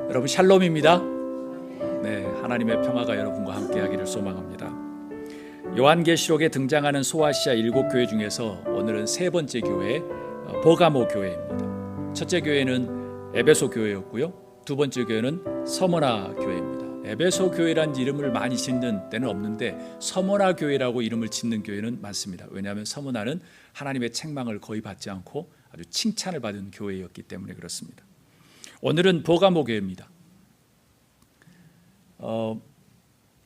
여러분 샬롬입니다. 네, 하나님의 평화가 여러분과 함께하기를 소망합니다. 요한계시록에 등장하는 소아시아 7교회 중에서 오늘은 세 번째 교회 버가모 교회입니다. 첫째 교회는 에베소 교회였고요, 두 번째 교회는 서머나 교회입니다. 에베소 교회란 이름을 많이 짓는 데는 없는데 서머나 교회라고 이름을 짓는 교회는 많습니다. 왜냐하면 서머나는 하나님의 책망을 거의 받지 않고 아주 칭찬을 받은 교회였기 때문에 그렇습니다. 오늘은 버가모 교회입니다.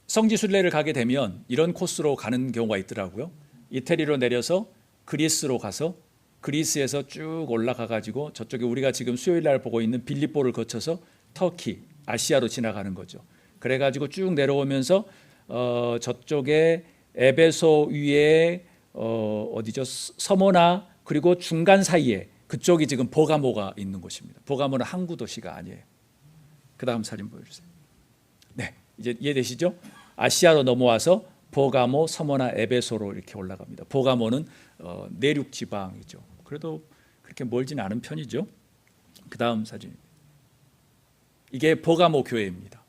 성지 순례를 가게 되면 이런 코스로 가는 경우가 있더라고요. 이태리로 내려서 그리스로 가서 그리스에서 쭉 올라가 가지고 저쪽에 우리가 지금 수요일 날 보고 있는 빌립보를 거쳐서 터키, 아시아로 지나가는 거죠. 그래 가지고 쭉 내려오면서 저쪽에 에베소 위에 어디죠? 서머나, 그리고 중간 사이에 그쪽이 지금 버가모가 있는 곳입니다. 버가모는 항구 도시가 아니에요. 그 다음 사진 보여주세요. 네, 이제 이해되시죠? 아시아로 넘어와서 버가모, 서머나, 에베소로 이렇게 올라갑니다. 버가모는 내륙 지방이죠. 그래도 그렇게 멀지는 않은 편이죠. 그 다음 사진입니다. 이게 버가모 교회입니다.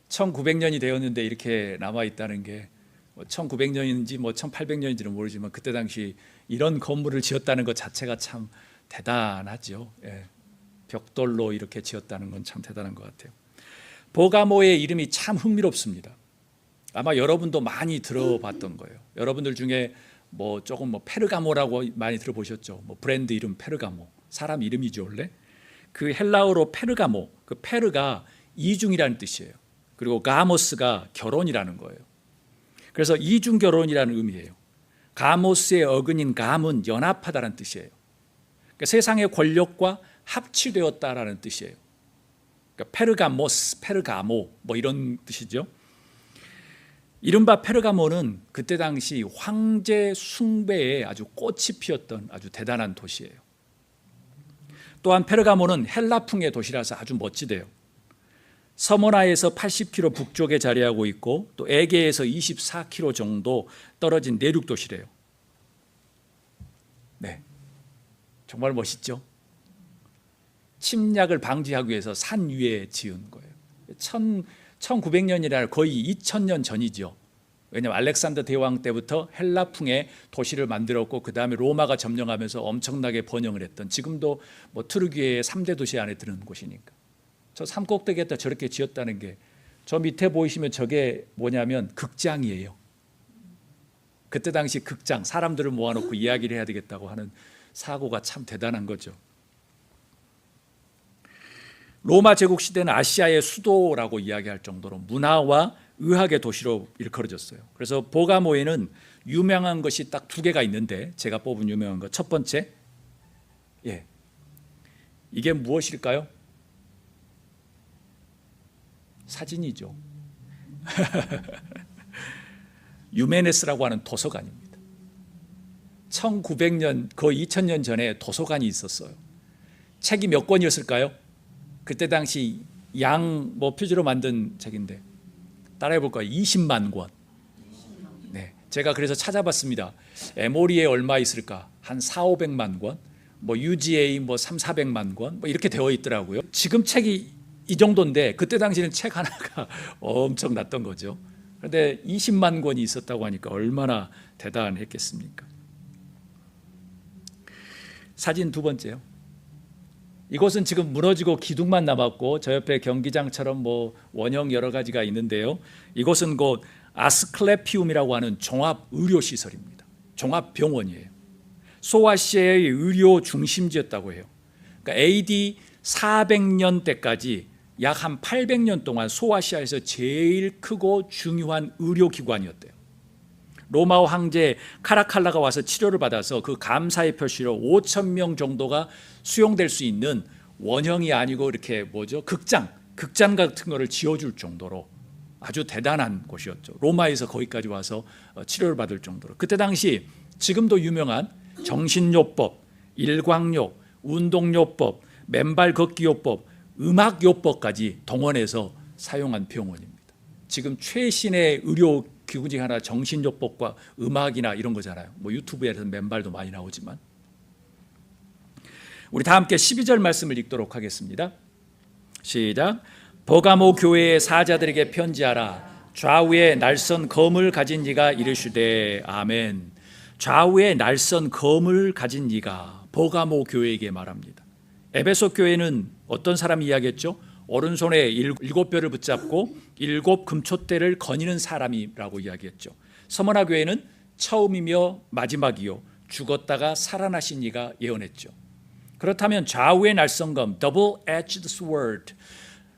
1900년이 되었는데 이렇게 남아 있다는 게 1900년인지 1800년인지는 모르지만 그때 당시 이런 건물을 지었다는 것 자체가 참 대단하죠. 예. 벽돌로 이렇게 지었다는 건 참 대단한 것 같아요. 버가모의 이름이 참 흥미롭습니다. 아마 여러분도 많이 들어봤던 거예요. 여러분들 중에 조금 페르가모라고 많이 들어보셨죠. 브랜드 이름 페르가모, 사람 이름이죠 원래. 그 헬라어로 페르가모, 그 페르가 이중이라는 뜻이에요. 그리고 가모스가 결혼이라는 거예요. 그래서 이중 결혼이라는 의미예요. 가모스의 어근인 감은 연합하다라는 뜻이에요. 그러니까 세상의 권력과 합치되었다라는 뜻이에요. 그러니까 페르가모스, 페르가모 이런 뜻이죠. 이른바 페르가모는 그때 당시 황제 숭배에 아주 꽃이 피었던 아주 대단한 도시예요. 또한 페르가모는 헬라풍의 도시라서 아주 멋지대요. 서머나에서 80km 북쪽에 자리하고 있고 또 에게에서 24km 정도 떨어진 내륙 도시래요. 네, 정말 멋있죠. 침략을 방지하기 위해서 산 위에 지은 거예요. 1900년이라 거의 2000년 전이죠. 왜냐하면 알렉산더 대왕 때부터 헬라풍의 도시를 만들었고 그 다음에 로마가 점령하면서 엄청나게 번영을 했던, 지금도 투르기아의 3대 도시 안에 드는 곳이니까. 저 산꼭대기에다 저렇게 지었다는 게, 저 밑에 보이시면 저게 뭐냐면 극장이에요. 그때 당시 극장, 사람들을 모아놓고 이야기를 해야 되겠다고 하는 사고가 참 대단한 거죠. 로마 제국 시대는 아시아의 수도라고 이야기할 정도로 문화와 의학의 도시로 일컬어졌어요. 그래서 버가모에는 유명한 것이 딱 2개가 있는데 제가 뽑은 유명한 것, 첫 번째, 이게 무엇일까요? 사진이죠. 유메네스라고 하는 도서관입니다. 1900년, 거의 2000년 전에 도서관이 있었어요. 책이 몇 권이었을까요? 그때 당시 표지로 만든 책인데 따라해 볼까요? 20만 권. 네, 제가 그래서 찾아봤습니다. 에모리에 얼마 있을까? 한 400~500만 권, UGA 300~400만 권, 이렇게 되어 있더라고요. 지금 책이 이 정도인데 그때 당시는 책 하나가 엄청났던 거죠. 그런데 20만 권이 있었다고 하니까 얼마나 대단했겠습니까? 사진 두 번째요. 이곳은 지금 무너지고 기둥만 남았고 저 옆에 경기장처럼 원형 여러 가지가 있는데요. 이곳은 곧 아스클레피움이라고 하는 종합의료시설입니다. 종합병원이에요. 소아시아의 의료 중심지였다고 해요. 그러니까 AD 400년 때까지 약 한 800년 동안 소아시아에서 제일 크고 중요한 의료기관이었대요. 로마 황제 카라칼라가 와서 치료를 받아서 그 감사의 표시로 5,000명 정도가 수용될 수 있는 원형이 아니고 이렇게 극장 같은 거를 지어줄 정도로 아주 대단한 곳이었죠. 로마에서 거기까지 와서 치료를 받을 정도로. 그때 당시 지금도 유명한 정신요법, 일광요, 운동요법, 맨발 걷기요법, 음악요법까지 동원해서 사용한 병원입니다. 지금 최신의 의료 기구 중에 하나 정신요법과 음악이나 이런 거잖아요. 유튜브에서 맨발도 많이 나오지만. 우리 다 함께 12절 말씀을 읽도록 하겠습니다. 시작. 버가모 교회의 사자들에게 편지하라. 좌우에 날선 검을 가진 이가 이르시되 아멘. 좌우에 날선 검을 가진 이가 버가모 교회에게 말합니다. 에베소 교회는 어떤 사람이 이야기했죠? 오른손에 7뼈를 붙잡고 7 금촛대를 거니는 사람이라고 이야기했죠. 서머나 교회는 처음이며 마지막이요 죽었다가 살아나신 이가 예언했죠. 그렇다면 좌우의 날성검, double-edged sword,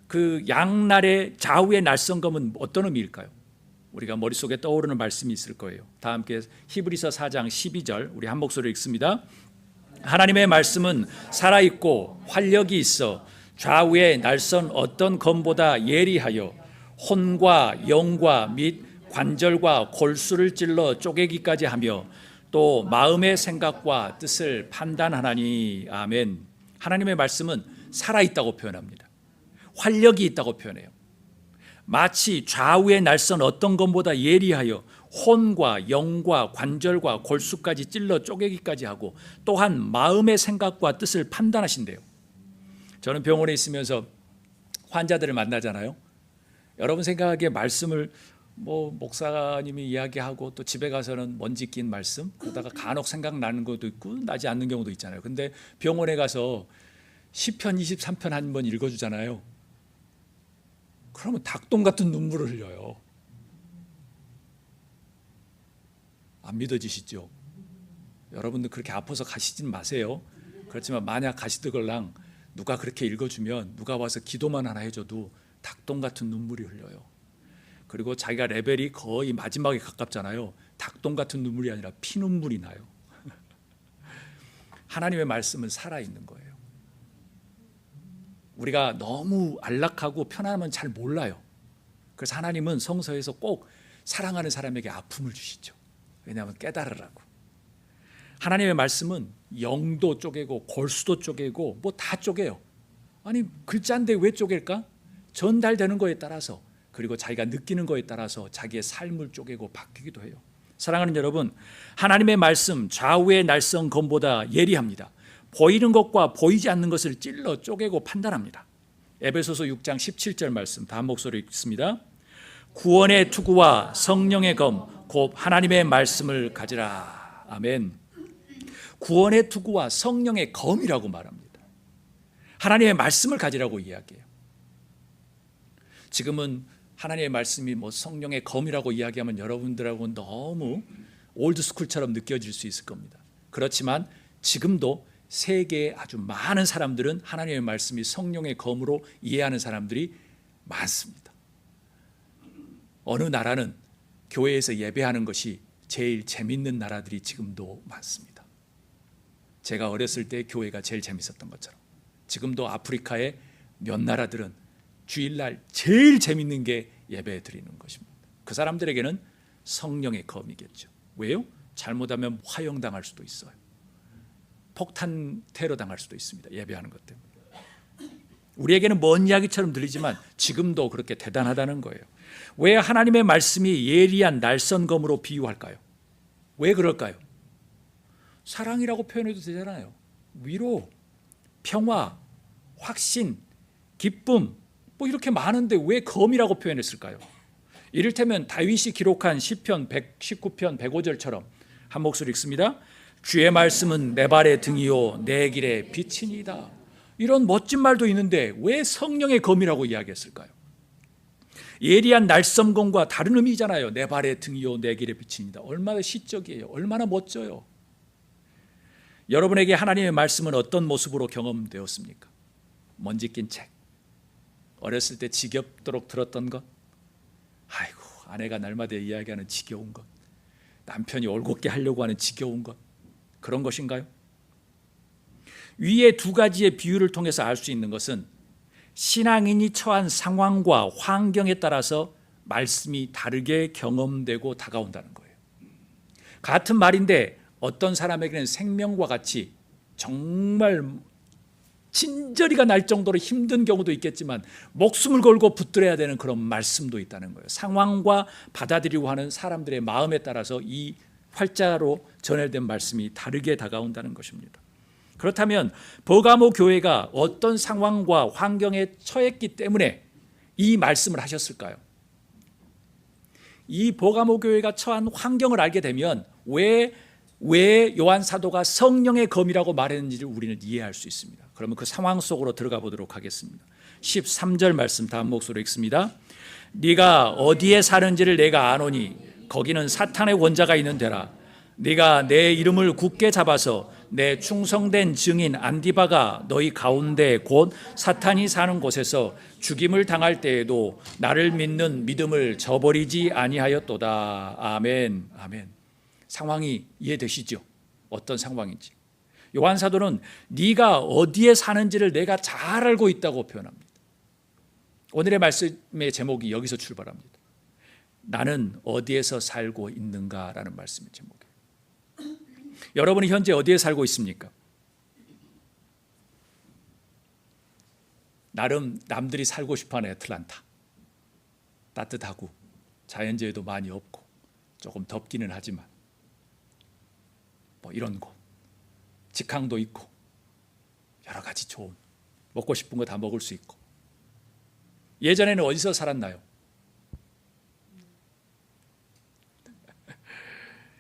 그 양날의 좌우의 날성검은 어떤 의미일까요? 우리가 머릿속에 떠오르는 말씀이 있을 거예요. 다 함께 히브리서 4장 12절 우리 한 목소리로 읽습니다. 하나님의 말씀은 살아있고 활력이 있어 좌우의 날선 어떤 검보다 예리하여 혼과 영과 및 관절과 골수를 찔러 쪼개기까지 하며 또 마음의 생각과 뜻을 판단하나니 아멘. 하나님의 말씀은 살아있다고 표현합니다. 활력이 있다고 표현해요. 마치 좌우의 날선 어떤 검보다 예리하여 혼과 영과 관절과 골수까지 찔러 쪼개기까지 하고 또한 마음의 생각과 뜻을 판단하신대요. 저는 병원에 있으면서 환자들을 만나잖아요. 여러분 생각하기에 말씀을 목사님이 이야기하고 또 집에 가서는 먼지 낀 말씀 그러다가 간혹 생각나는 것도 있고 나지 않는 경우도 있잖아요. 근데 병원에 가서 시편 23편 한 번 읽어주잖아요. 그러면 닭똥 같은 눈물을 흘려요. 안 믿어지시죠? 여러분들 그렇게 아파서 가시진 마세요. 그렇지만 만약 가시더걸랑 누가 그렇게 읽어주면 누가 와서 기도만 하나 해줘도 닭똥 같은 눈물이 흘려요. 그리고 자기가 레벨이 거의 마지막에 가깝잖아요. 닭똥 같은 눈물이 아니라 피눈물이 나요. 하나님의 말씀은 살아있는 거예요. 우리가 너무 안락하고 편안하면 잘 몰라요. 그래서 하나님은 성서에서 꼭 사랑하는 사람에게 아픔을 주시죠. 왜냐하면 깨달으라고. 하나님의 말씀은 영도 쪼개고 골수도 쪼개고 뭐 다 쪼개요. 아니 글자인데 왜 쪼갤까? 전달되는 거에 따라서 그리고 자기가 느끼는 거에 따라서 자기의 삶을 쪼개고 바뀌기도 해요. 사랑하는 여러분, 하나님의 말씀 좌우의 날선 검보다 예리합니다. 보이는 것과 보이지 않는 것을 찔러 쪼개고 판단합니다. 에베소서 6장 17절 말씀 다 한 목소리 읽습니다. 구원의 투구와 성령의 검 곧 하나님의 말씀을 가지라. 아멘. 구원의 투구와 성령의 검이라고 말합니다. 하나님의 말씀을 가지라고 이야기해요. 지금은 하나님의 말씀이 성령의 검이라고 이야기하면 여러분들하고는 너무 올드스쿨처럼 느껴질 수 있을 겁니다. 그렇지만 지금도 세계에 아주 많은 사람들은 하나님의 말씀이 성령의 검으로 이해하는 사람들이 많습니다. 어느 나라는 교회에서 예배하는 것이 제일 재밌는 나라들이 지금도 많습니다. 제가 어렸을 때 교회가 제일 재밌었던 것처럼 지금도 아프리카의 몇 나라들은 주일날 제일 재밌는 게 예배 드리는 것입니다. 그 사람들에게는 성령의 검이겠죠. 왜요? 잘못하면 화형당할 수도 있어요. 폭탄 테러 당할 수도 있습니다. 예배하는 것 때문에. 우리에게는 먼 이야기처럼 들리지만 지금도 그렇게 대단하다는 거예요. 왜 하나님의 말씀이 예리한 날선검으로 비유할까요? 왜 그럴까요? 사랑이라고 표현해도 되잖아요. 위로, 평화, 확신, 기쁨 이렇게 많은데 왜 검이라고 표현했을까요? 이를테면 다윗이 기록한 시편 119편 105절처럼 한 목소리 읽습니다. 주의 말씀은 내 발의 등이요 내 길의 빛이니이다. 이런 멋진 말도 있는데 왜 성령의 검이라고 이야기했을까요? 예리한 날섬검과 다른 의미잖아요. 내 발의 등이요 내 길의 빛이니이다. 얼마나 시적이에요. 얼마나 멋져요. 여러분에게 하나님의 말씀은 어떤 모습으로 경험되었습니까? 먼지 낀 책, 어렸을 때 지겹도록 들었던 것, 아이고 아내가 날마다 이야기하는 지겨운 것, 남편이 올곧게 하려고 하는 지겨운 것, 그런 것인가요? 위의 두 가지의 비유를 통해서 알 수 있는 것은 신앙인이 처한 상황과 환경에 따라서 말씀이 다르게 경험되고 다가온다는 거예요. 같은 말인데 어떤 사람에게는 생명과 같이 정말 진저리가 날 정도로 힘든 경우도 있겠지만 목숨을 걸고 붙들어야 되는 그런 말씀도 있다는 거예요. 상황과 받아들이고 하는 사람들의 마음에 따라서 이 활자로 전해된 말씀이 다르게 다가온다는 것입니다. 그렇다면 버가모 교회가 어떤 상황과 환경에 처했기 때문에 이 말씀을 하셨을까요? 이 버가모 교회가 처한 환경을 알게 되면 왜 요한 사도가 성령의 검이라고 말했는지를 우리는 이해할 수 있습니다. 그러면 그 상황 속으로 들어가 보도록 하겠습니다. 13절 말씀 다음 목소리로 읽습니다. 네가 어디에 사는지를 내가 아노니 거기는 사탄의 권자가 있는 데라. 네가 내 이름을 굳게 잡아서 내 충성된 증인 안디바가 너희 가운데 곧 사탄이 사는 곳에서 죽임을 당할 때에도 나를 믿는 믿음을 저버리지 아니하였도다. 아멘. 아멘. 상황이 이해되시죠? 어떤 상황인지. 요한 사도는 네가 어디에 사는지를 내가 잘 알고 있다고 표현합니다. 오늘의 말씀의 제목이 여기서 출발합니다. 나는 어디에서 살고 있는가라는 말씀의 제목이에요. 여러분이 현재 어디에 살고 있습니까? 나름 남들이 살고 싶어하는 애틀란타. 따뜻하고 자연재해도 많이 없고 조금 덥기는 하지만 뭐 이런 곳. 직항도 있고 여러 가지 좋은 먹고 싶은 거 다 먹을 수 있고. 예전에는 어디서 살았나요?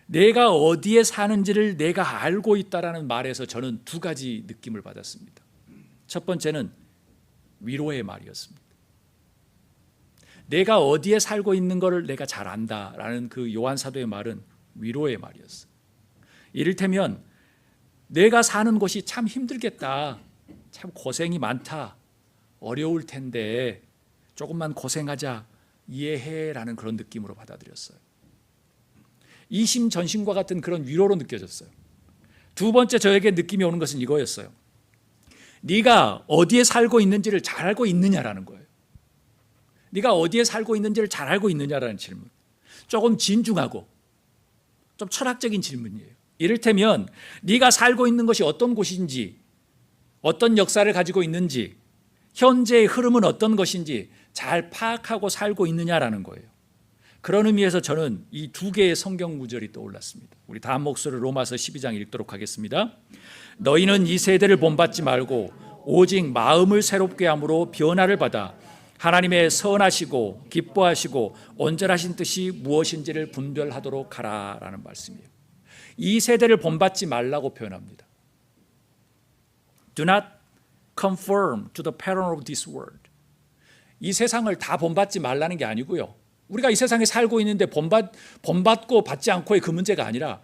내가 어디에 사는지를 내가 알고 있다라는 말에서 저는 두 가지 느낌을 받았습니다. 첫 번째는 위로의 말이었습니다. 내가 어디에 살고 있는 것을 내가 잘 안다라는 그 요한 사도의 말은 위로의 말이었어요. 이를테면 내가 사는 곳이 참 힘들겠다, 참 고생이 많다, 어려울 텐데 조금만 고생하자, 이해해라는 그런 느낌으로 받아들였어요. 이심전심과 같은 그런 위로로 느껴졌어요. 두 번째 저에게 느낌이 오는 것은 이거였어요. 네가 어디에 살고 있는지를 잘 알고 있느냐라는 거예요. 네가 어디에 살고 있는지를 잘 알고 있느냐라는 질문. 조금 진중하고 좀 철학적인 질문이에요. 이를테면 네가 살고 있는 것이 어떤 곳인지, 어떤 역사를 가지고 있는지, 현재의 흐름은 어떤 것인지 잘 파악하고 살고 있느냐라는 거예요. 그런 의미에서 저는 이 두 개의 성경 구절이 떠올랐습니다. 우리 다음 목소리로 로마서 12장 읽도록 하겠습니다. 너희는 이 세대를 본받지 말고 오직 마음을 새롭게 함으로 변화를 받아 하나님의 선하시고 기뻐하시고 온전하신 뜻이 무엇인지를 분별하도록 하라라는 말씀이에요. 이 세대를 본받지 말라고 표현합니다. Do not conform to the pattern of this world. 이 세상을 다 본받지 말라는 게 아니고요. 우리가 이 세상에 살고 있는데 본받고 받지 않고의 그 문제가 아니라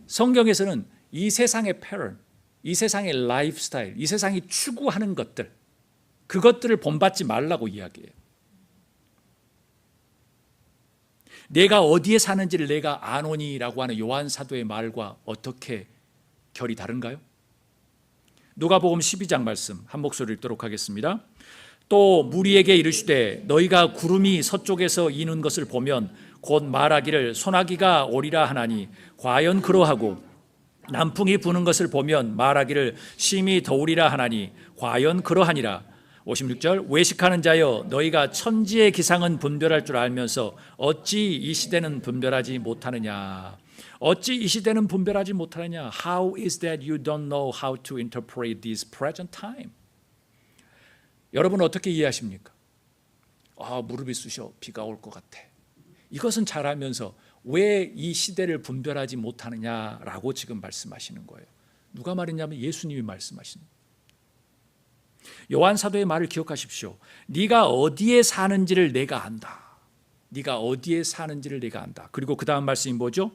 성경에서는 이 세상의 패런, 이 세상의 라이프 스타일, 이 세상이 추구하는 것들, 그것들을 본받지 말라고 이야기해요. 내가 어디에 사는지를 내가 아노니라고 하는 요한 사도의 말과 어떻게 결이 다른가요? 누가복음 12장 말씀 한 목소리 읽도록 하겠습니다. 또 무리에게 이르시되 너희가 구름이 서쪽에서 이는 것을 보면 곧 말하기를 소나기가 오리라 하나니 과연 그러하고 남풍이 부는 것을 보면 말하기를 심히 더우리라 하나니 과연 그러하니라. 56절 외식하는 자여 너희가 천지의 기상은 분별할 줄 알면서 어찌 이 시대는 분별하지 못하느냐. 어찌 이 시대는 분별하지 못하느냐. How is that you don't know how to interpret this present time? 여러분 어떻게 이해하십니까? 무릎이 쑤셔 비가 올 것 같아. 이것은 잘 알면서 왜 이 시대를 분별하지 못하느냐라고 지금 말씀하시는 거예요. 누가 말했냐면 예수님이 말씀하시는 거예요. 요한 사도의 말을 기억하십시오. 네가 어디에 사는지를 내가 안다. 네가 어디에 사는지를 내가 안다. 그리고 그 다음 말씀이 뭐죠?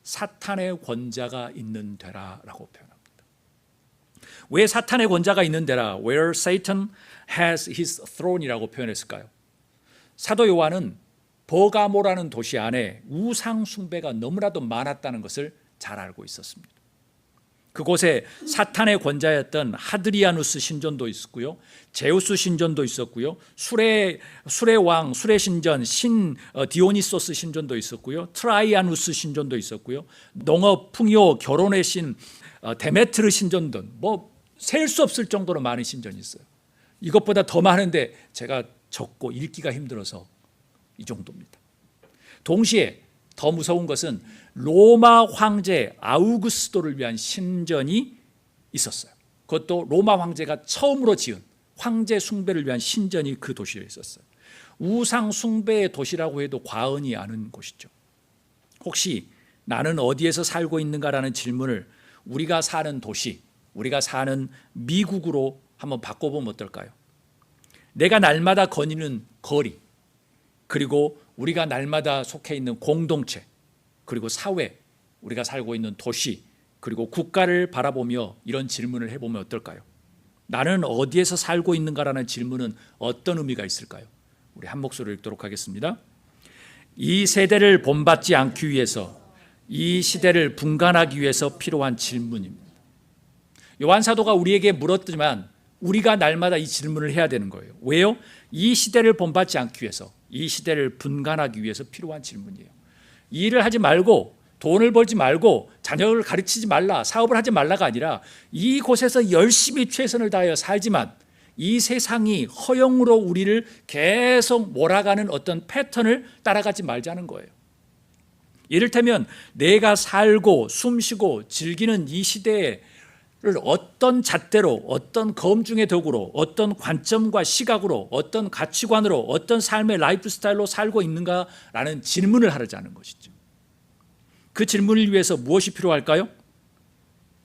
사탄의 권자가 있는 데라라고 표현합니다. 왜 사탄의 권자가 있는 데라, where Satan has his throne이라고 표현했을까요? 사도 요한은 버가모라는 도시 안에 우상 숭배가 너무나도 많았다는 것을 잘 알고 있었습니다. 그곳에 사탄의 권자였던 하드리아누스 신전도 있었고요, 제우스 신전도 있었고요, 술의 왕, 술의 신전 디오니소스 신전도 있었고요, 트라이아누스 신전도 있었고요, 농업, 풍요, 결혼의 신 데메트르 신전 등 셀 수 없을 정도로 많은 신전이 있어요. 이것보다 더 많은데 제가 적고 읽기가 힘들어서 이 정도입니다. 동시에 더 무서운 것은 로마 황제 아우구스도를 위한 신전이 있었어요. 그것도 로마 황제가 처음으로 지은 황제 숭배를 위한 신전이 그 도시에 있었어요. 우상 숭배의 도시라고 해도 과언이 아닌 곳이죠. 혹시 나는 어디에서 살고 있는가라는 질문을 우리가 사는 도시, 우리가 사는 미국으로 한번 바꿔보면 어떨까요? 내가 날마다 거니는 거리, 그리고 우리가 날마다 속해 있는 공동체, 그리고 사회, 우리가 살고 있는 도시, 그리고 국가를 바라보며 이런 질문을 해보면 어떨까요? 나는 어디에서 살고 있는가라는 질문은 어떤 의미가 있을까요? 우리 한 목소리를 읽도록 하겠습니다. 이 세대를 본받지 않기 위해서, 이 시대를 분간하기 위해서 필요한 질문입니다. 요한 사도가 우리에게 물었지만 우리가 날마다 이 질문을 해야 되는 거예요. 왜요? 이 시대를 본받지 않기 위해서, 이 시대를 분간하기 위해서 필요한 질문이에요. 이 일을 하지 말고, 돈을 벌지 말고, 자녀를 가르치지 말라, 사업을 하지 말라가 아니라 이곳에서 열심히 최선을 다하여 살지만 이 세상이 허영으로 우리를 계속 몰아가는 어떤 패턴을 따라가지 말자는 거예요. 이를테면 내가 살고 숨쉬고 즐기는 이 시대를 어떤 잣대로, 어떤 검증의 도구로, 어떤 관점과 시각으로, 어떤 가치관으로, 어떤 삶의 라이프 스타일로 살고 있는가라는 질문을 하자는 것이죠. 그 질문을 위해서 무엇이 필요할까요?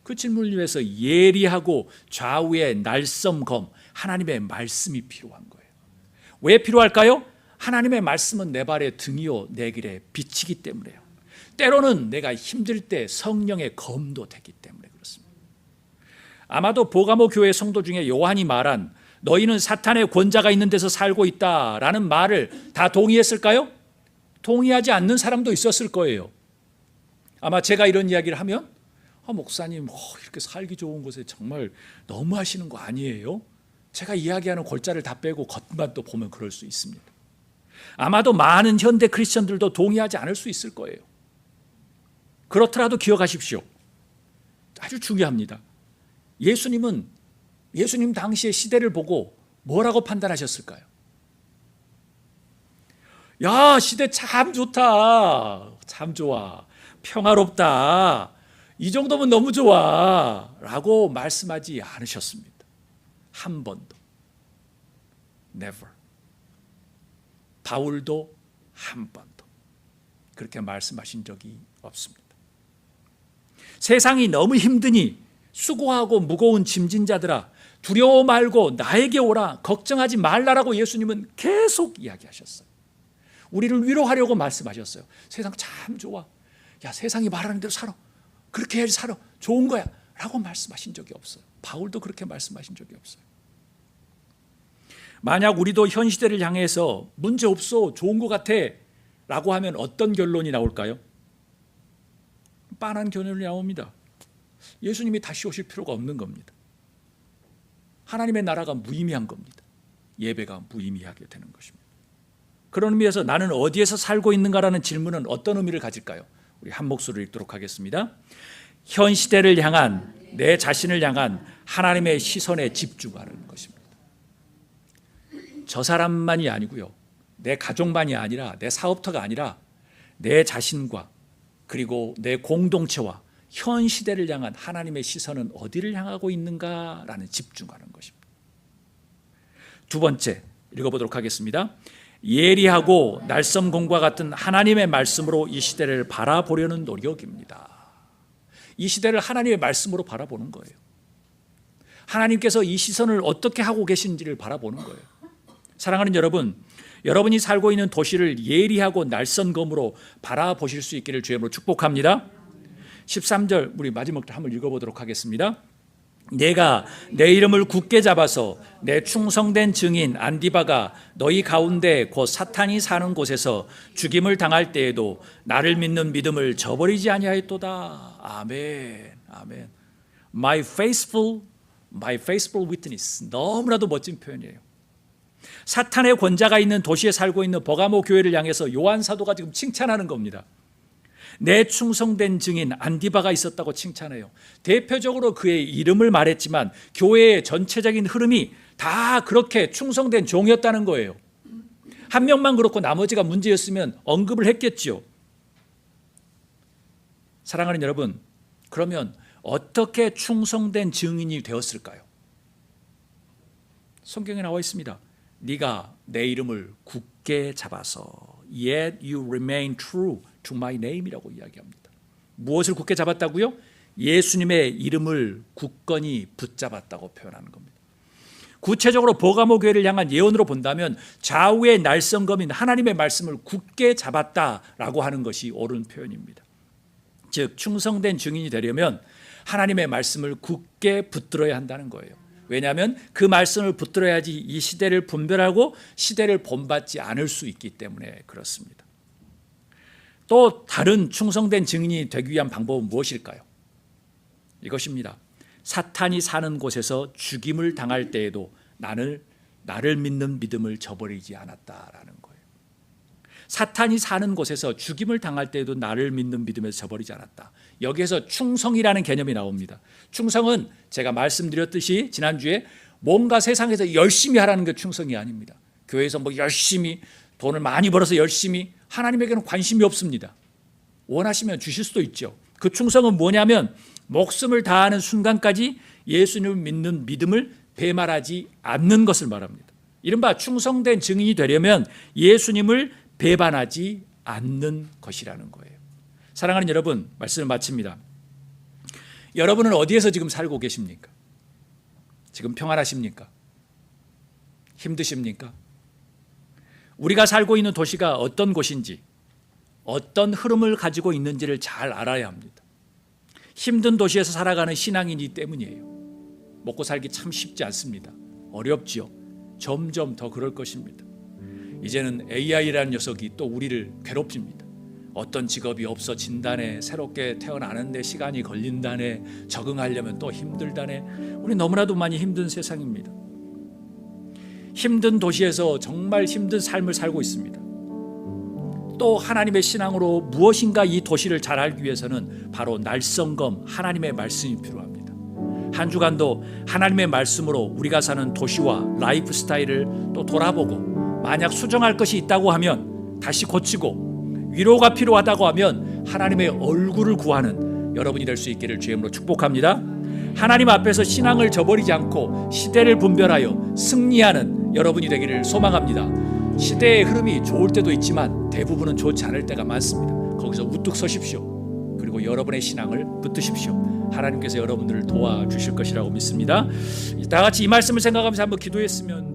그 질문을 위해서 예리하고 좌우의 날섬검, 하나님의 말씀이 필요한 거예요. 왜 필요할까요? 하나님의 말씀은 내 발의 등이요 내 길에 빛이기 때문에요. 때로는 내가 힘들 때 성령의 검도 되기 때문에 그렇습니다. 아마도 보가모 교회 성도 중에 요한이 말한 너희는 사탄의 권자가 있는 데서 살고 있다라는 말을 다 동의했을까요? 동의하지 않는 사람도 있었을 거예요. 아마 제가 이런 이야기를 하면 목사님 이렇게 살기 좋은 곳에 정말 너무 하시는 거 아니에요? 제가 이야기하는 골자를 다 빼고 겉만 또 보면 그럴 수 있습니다. 아마도 많은 현대 크리스천들도 동의하지 않을 수 있을 거예요. 그렇더라도 기억하십시오. 아주 중요합니다. 예수님 당시의 시대를 보고 뭐라고 판단하셨을까요? 야, 시대 참 좋다. 참 좋아. 평화롭다. 이 정도면 너무 좋아. 라고 말씀하지 않으셨습니다. 한 번도. Never. 바울도 한 번도 그렇게 말씀하신 적이 없습니다. 세상이 너무 힘드니 수고하고 무거운 짐진 자들아 두려워 말고 나에게 오라 걱정하지 말라라고 예수님은 계속 이야기하셨어요. 우리를 위로하려고 말씀하셨어요. 세상 참 좋아. 야, 세상이 말하는 대로 살아. 그렇게 해야지 살아. 좋은 거야. 라고 말씀하신 적이 없어요. 바울도 그렇게 말씀하신 적이 없어요. 만약 우리도 현 시대를 향해서 문제 없어. 좋은 것 같아. 라고 하면 어떤 결론이 나올까요? 빤한 결론이 나옵니다. 예수님이 다시 오실 필요가 없는 겁니다. 하나님의 나라가 무의미한 겁니다. 예배가 무의미하게 되는 것입니다. 그런 의미에서 나는 어디에서 살고 있는가라는 질문은 어떤 의미를 가질까요? 우리 한 목소리를 읽도록 하겠습니다. 현 시대를 향한 내 자신을 향한 하나님의 시선에 집중하는 것입니다. 저 사람만이 아니고요. 내 가족만이 아니라 내 사업터가 아니라 내 자신과 그리고 내 공동체와 현 시대를 향한 하나님의 시선은 어디를 향하고 있는가라는 집중하는 것입니다. 두 번째 읽어보도록 하겠습니다. 예리하고 날섬공과 같은 하나님의 말씀으로 이 시대를 바라보려는 노력입니다. 이 시대를 하나님의 말씀으로 바라보는 거예요. 하나님께서 이 시선을 어떻게 하고 계신지를 바라보는 거예요. 사랑하는 여러분, 여러분이 살고 있는 도시를 예리하고 날선검으로 바라보실 수 있기를 주의 이름으로 축복합니다. 13절 우리 마지막으로 한번 읽어보도록 하겠습니다. 내가 내 이름을 굳게 잡아서 내 충성된 증인 안디바가 너희 가운데 곧 사탄이 사는 곳에서 죽임을 당할 때에도 나를 믿는 믿음을 저버리지 아니하였도다. 아멘. 아멘. My faithful witness. 너무나도 멋진 표현이에요. 사탄의 권자가 있는 도시에 살고 있는 버가모 교회를 향해서 요한 사도가 지금 칭찬하는 겁니다. 내 충성된 증인 안디바가 있었다고 칭찬해요. 대표적으로 그의 이름을 말했지만 교회의 전체적인 흐름이 다 그렇게 충성된 종이었다는 거예요. 한 명만 그렇고 나머지가 문제였으면 언급을 했겠죠. 사랑하는 여러분, 그러면 어떻게 충성된 증인이 되었을까요? 성경에 나와 있습니다. 네가 내 이름을 굳게 잡아서 Yet you remain true to my name이라고 이야기합니다. 무엇을 굳게 잡았다고요? 예수님의 이름을 굳건히 붙잡았다고 표현하는 겁니다. 구체적으로 버가모 교회를 향한 예언으로 본다면 좌우의 날성검인 하나님의 말씀을 굳게 잡았다라고 하는 것이 옳은 표현입니다. 즉 충성된 증인이 되려면 하나님의 말씀을 굳게 붙들어야 한다는 거예요. 왜냐하면 그 말씀을 붙들어야지 이 시대를 분별하고 시대를 본받지 않을 수 있기 때문에 그렇습니다. 또 다른 충성된 증인이 되기 위한 방법은 무엇일까요? 이것입니다. 사탄이 사는 곳에서 죽임을 당할 때에도 나를 믿는 믿음을 저버리지 않았다라는 거예요. 사탄이 사는 곳에서 죽임을 당할 때에도 나를 믿는 믿음에서 저버리지 않았다. 여기에서 충성이라는 개념이 나옵니다. 충성은 제가 말씀드렸듯이 지난주에 뭔가 세상에서 열심히 하라는 게 충성이 아닙니다. 교회에서 뭐 열심히 돈을 많이 벌어서 열심히, 하나님에게는 관심이 없습니다. 원하시면 주실 수도 있죠. 그 충성은 뭐냐면 목숨을 다하는 순간까지 예수님을 믿는 믿음을 배말하지 않는 것을 말합니다. 이른바 충성된 증인이 되려면 예수님을 배반하지 않는 것이라는 거예요. 사랑하는 여러분, 말씀을 마칩니다. 여러분은 어디에서 지금 살고 계십니까? 지금 평안하십니까? 힘드십니까? 우리가 살고 있는 도시가 어떤 곳인지, 어떤 흐름을 가지고 있는지를 잘 알아야 합니다. 힘든 도시에서 살아가는 신앙인이기 때문이에요. 먹고 살기 참 쉽지 않습니다. 어렵지요. 점점 더 그럴 것입니다. 이제는 AI라는 녀석이 또 우리를 괴롭힙니다. 어떤 직업이 없어진다네, 새롭게 태어나는데 시간이 걸린다네, 적응하려면 또 힘들다네. 우리 너무나도 많이 힘든 세상입니다. 힘든 도시에서 정말 힘든 삶을 살고 있습니다. 또 하나님의 신앙으로 무엇인가 이 도시를 잘 알기 위해서는 바로 날성검 하나님의 말씀이 필요합니다. 한 주간도 하나님의 말씀으로 우리가 사는 도시와 라이프 스타일을 또 돌아보고, 만약 수정할 것이 있다고 하면 다시 고치고, 위로가 필요하다고 하면 하나님의 얼굴을 구하는 여러분이 될 수 있기를 주의 이름으로 축복합니다. 하나님 앞에서 신앙을 저버리지 않고 시대를 분별하여 승리하는 여러분이 되기를 소망합니다. 시대의 흐름이 좋을 때도 있지만 대부분은 좋지 않을 때가 많습니다. 거기서 우뚝 서십시오. 그리고 여러분의 신앙을 붙드십시오. 하나님께서 여러분들을 도와주실 것이라고 믿습니다. 다 같이 이 말씀을 생각하면서 한번 기도했으면